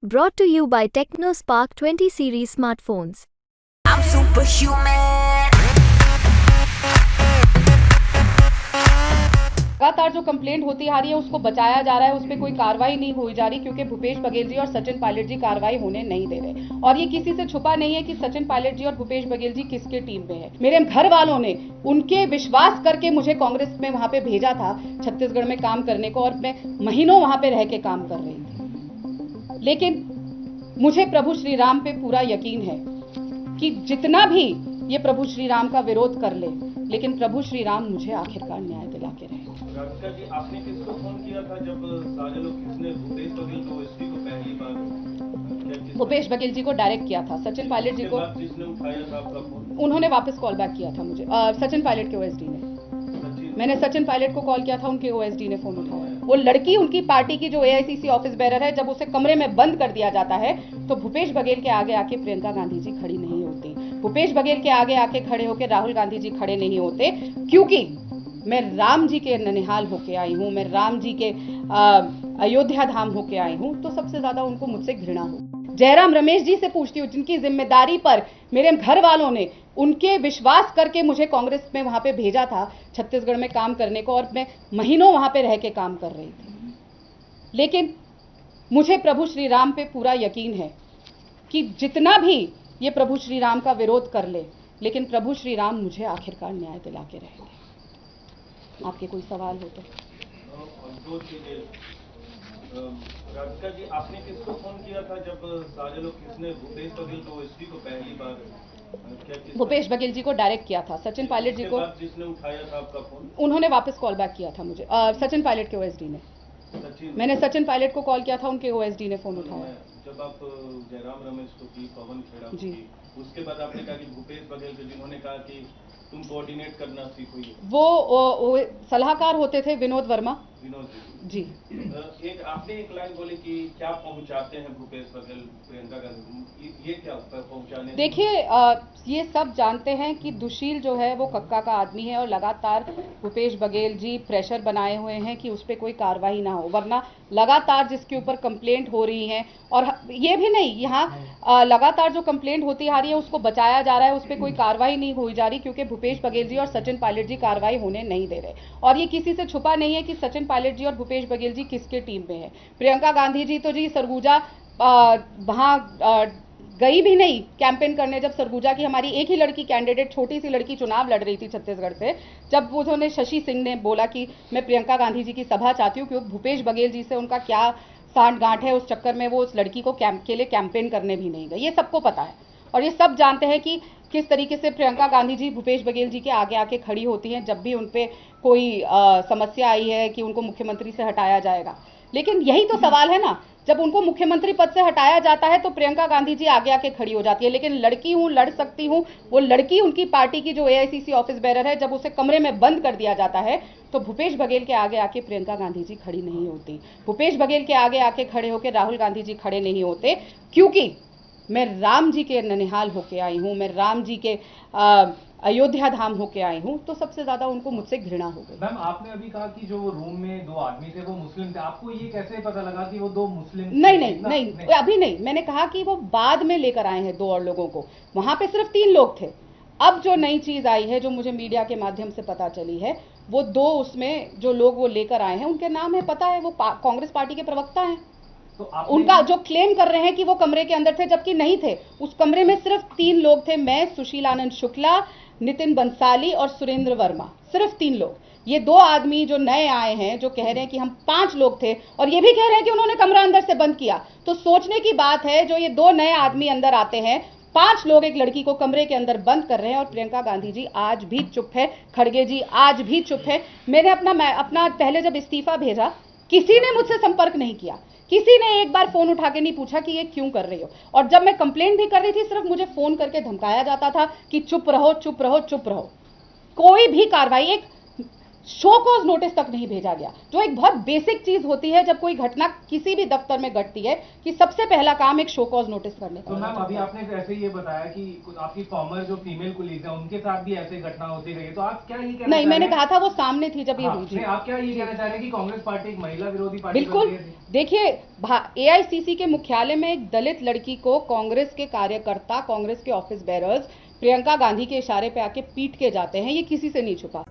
Brought to you by TechnoSpark 20 series smartphones. I'm superhuman. लगातार जो complaint होती आ रही है उसको बचाया जा रहा है, उस पर कोई कार्रवाई नहीं हुई जा रही क्योंकि भूपेश बघेल जी और सचिन पायलट जी कार्रवाई होने नहीं दे रहे। और ये किसी से छुपा नहीं है कि सचिन पायलट जी और भूपेश बघेल जी किसके टीम पे है। मेरे घर वालों ने उनके विश्वास करके मुझे कांग्रेस में वहां पे भेजा था छत्तीसगढ़ में काम करने को, और मैं महीनों वहां पे रह के काम कर रही थी। लेकिन मुझे प्रभु श्री राम पे पूरा यकीन है कि जितना भी ये प्रभु श्री राम का विरोध कर ले, लेकिन प्रभु श्री राम मुझे आखिरकार न्याय दिला के रहे। राधिका जी, आपने किसको फोन किया था जब सारे लोग, किसने भूपेश बघेल को ओएसडी को पहली बार? भूपेश बघेल जी को डायरेक्ट किया था, सचिन पायलट जी को जिसने उठाया था आपका फोन? उन्होंने वापस कॉल बैक किया था मुझे, सचिन पायलट के ओएसडी ने। मैंने सचिन पायलट को कॉल किया था, उनके ओएसडी ने फोन उठाया। वो लड़की उनकी पार्टी की जो एआईसीसी ऑफिस बेरर है, जब उसे कमरे में बंद कर दिया जाता है तो भूपेश बघेल के आगे आके प्रियंका गांधी जी खड़ी नहीं होती। भूपेश बघेल के आगे आके खड़े होकर राहुल गांधी जी खड़े नहीं होते, क्योंकि मैं राम जी के ननिहाल होके आई हूं, मैं राम जी के अयोध्या धाम होके आई हूं, तो सबसे ज्यादा उनको मुझसे घृणा हो। जयराम रमेश जी से पूछती हूँ, जिनकी जिम्मेदारी पर मेरे घर वालों ने उनके विश्वास करके मुझे कांग्रेस में वहां पे भेजा था छत्तीसगढ़ में काम करने को, और मैं महीनों वहां पे रह के काम कर रही थी। लेकिन मुझे प्रभु श्री राम पे पूरा यकीन है कि जितना भी ये प्रभु श्री राम का विरोध कर ले, लेकिन प्रभु श्री राम मुझे आखिरकार न्याय दिला के रहेंगे। आपके कोई सवाल हो तो? राधिका जी, आपने किसको फोन किया था जब सारे लोग, किसने भूपेश बघेल को ओएसडी को पहली बार? भूपेश बघेल जी को डायरेक्ट किया था, सचिन पायलट जी को जिसने उठाया था आपका फोन? उन्होंने वापस कॉल बैक किया था मुझे, सचिन पायलट के ओएसडी ने। मैंने सचिन पायलट को कॉल किया था, उनके ओएसडी ने फोन उठाया। जब आप जयराम रमेश को की, पवन खेड़ा को की, उसके बाद आपने कहा कि भूपेश बघेल से, जिन्होंने कहा कि तुम कोऑर्डिनेट करना सीखो, वो सलाहकार होते थे विनोद वर्मा जी। एक आपने एक लाइन बोली कि क्या पहुंचाते हैं भूपेश बघेल प्रियंका गांधी, ये क्या पहुंचाने? देखिए, ये सब जानते हैं कि दुशील जो है वो कक्का का आदमी है, और लगातार भूपेश बघेल जी प्रेशर बनाए हुए हैं कि उस पर कोई कार्रवाई ना हो, वरना लगातार जिसके ऊपर कंप्लेंट हो रही है, और ये भी नहीं, यहाँ लगातार जो कंप्लेंट होती आ रही है उसको बचाया जा रहा है, उस पर कोई कार्रवाई नहीं हुई जा रही क्योंकि भूपेश बघेल जी और सचिन पायलट जी कार्रवाई होने नहीं दे रहे। और ये किसी से छुपा नहीं है कि सचिन पायलट जी और भूपेश बघेल जी किसके टीम में है। प्रियंका गांधी जी तो जी सरगुजा वहां गई भी नहीं कैंपेन करने। जब सरगुजा की हमारी एक ही लड़की कैंडिडेट, छोटी सी लड़की चुनाव लड़ रही थी छत्तीसगढ़ से, जब उन्होंने शशि सिंह ने बोला कि मैं प्रियंका गांधी जी की सभा चाहती हूँ क्योंकि भूपेश बघेल जी से उनका क्या सांठ गांठ है, उस चक्कर में वो उस लड़की को के लिए कैंपेन करने भी नहीं गए। ये सबको पता है, और ये सब जानते हैं कि किस तरीके से प्रियंका गांधी जी भूपेश बघेल जी के आगे आके खड़ी होती हैं जब भी उनपे कोई समस्या आई है कि उनको मुख्यमंत्री से हटाया जाएगा। लेकिन यही तो सवाल है ना, जब उनको मुख्यमंत्री पद से हटाया जाता है तो प्रियंका गांधी जी आगे आके खड़ी हो जाती है। लेकिन लड़की हूं, लड़ सकती हूं, वो लड़की उनकी पार्टी की जो एआईसीसी ऑफिस बेरर है, जब उसे कमरे में बंद कर दिया जाता है तो भूपेश बघेल के आगे आके प्रियंका गांधी जी खड़ी नहीं होती। भूपेश बघेल के आगे आके खड़े होकर राहुल गांधी जी खड़े नहीं होते, क्योंकि मैं राम जी के ननिहाल होके आई हूं, मैं राम जी के अयोध्या धाम होके आई हूं, तो सबसे ज्यादा उनको मुझसे घृणा हो गई। मैम, आपने अभी कहा कि जो रूम में 2 आदमी थे वो मुस्लिम थे, आपको ये कैसे पता लगा कि वो 2 मुस्लिम? नहीं, अभी नहीं। मैंने कहा कि वो बाद में लेकर आए हैं 2 और लोगों को, वहां पे सिर्फ 3 लोग थे। अब जो नई चीज आई है, जो मुझे मीडिया के माध्यम से पता चली है, वो 2 उसमें जो लोग वो लेकर आए हैं उनके नाम है, पता है, वो कांग्रेस पार्टी के प्रवक्ता हैं। तो उनका जो क्लेम कर रहे हैं कि वो कमरे के अंदर थे, जबकि नहीं थे। उस कमरे में सिर्फ 3 लोग थे, मैं, सुशील आनंद शुक्ला, नितिन बंसाली और सुरेंद्र वर्मा, सिर्फ 3 लोग। ये 2 आदमी जो नए आए हैं, जो कह रहे हैं कि हम 5 लोग थे, और ये भी कह रहे हैं कि उन्होंने कमरा अंदर से बंद किया। तो सोचने की बात है, जो ये 2 नए आदमी अंदर आते हैं, 5 लोग एक लड़की को कमरे के अंदर बंद कर रहे हैं, और प्रियंका गांधी जी आज भी चुप है, खड़गे जी आज भी चुप है। मैंने अपना पहले जब इस्तीफा भेजा, किसी ने मुझसे संपर्क नहीं किया, किसी ने एक बार फोन उठा के नहीं पूछा कि ये क्यों कर रही हो। और जब मैं कंप्लेंट भी कर रही थी, सिर्फ मुझे फोन करके धमकाया जाता था कि चुप रहो, चुप रहो, चुप रहो। कोई भी कार्रवाई, एक शो कॉज नोटिस तक नहीं भेजा गया, जो एक बहुत बेसिक चीज होती है जब कोई घटना किसी भी दफ्तर में घटती है कि सबसे पहला काम एक शो कॉज नोटिस करने का। तो मैम अभी आपने ऐसे ये बताया कि आपकी फॉर्मर जो फीमेल कुलीग है उनके साथ भी ऐसे घटना होती रही है, तो आप क्या ये कहना नहीं, मैंने कहा था वो सामने थी जब ये हाँ, हुई थी। नहीं, आप क्या ये कहना चाह रहे हैं कि कांग्रेस पार्टी एक महिला विरोधी पार्टी बिल्कुल। बन गई है? देखिए, एआईसीसी के मुख्यालय में एक दलित लड़की को कांग्रेस के कार्यकर्ता, कांग्रेस के ऑफिस बेरर्स प्रियंका गांधी के इशारे पे आके पीट के जाते हैं, ये किसी से नहीं छुपा।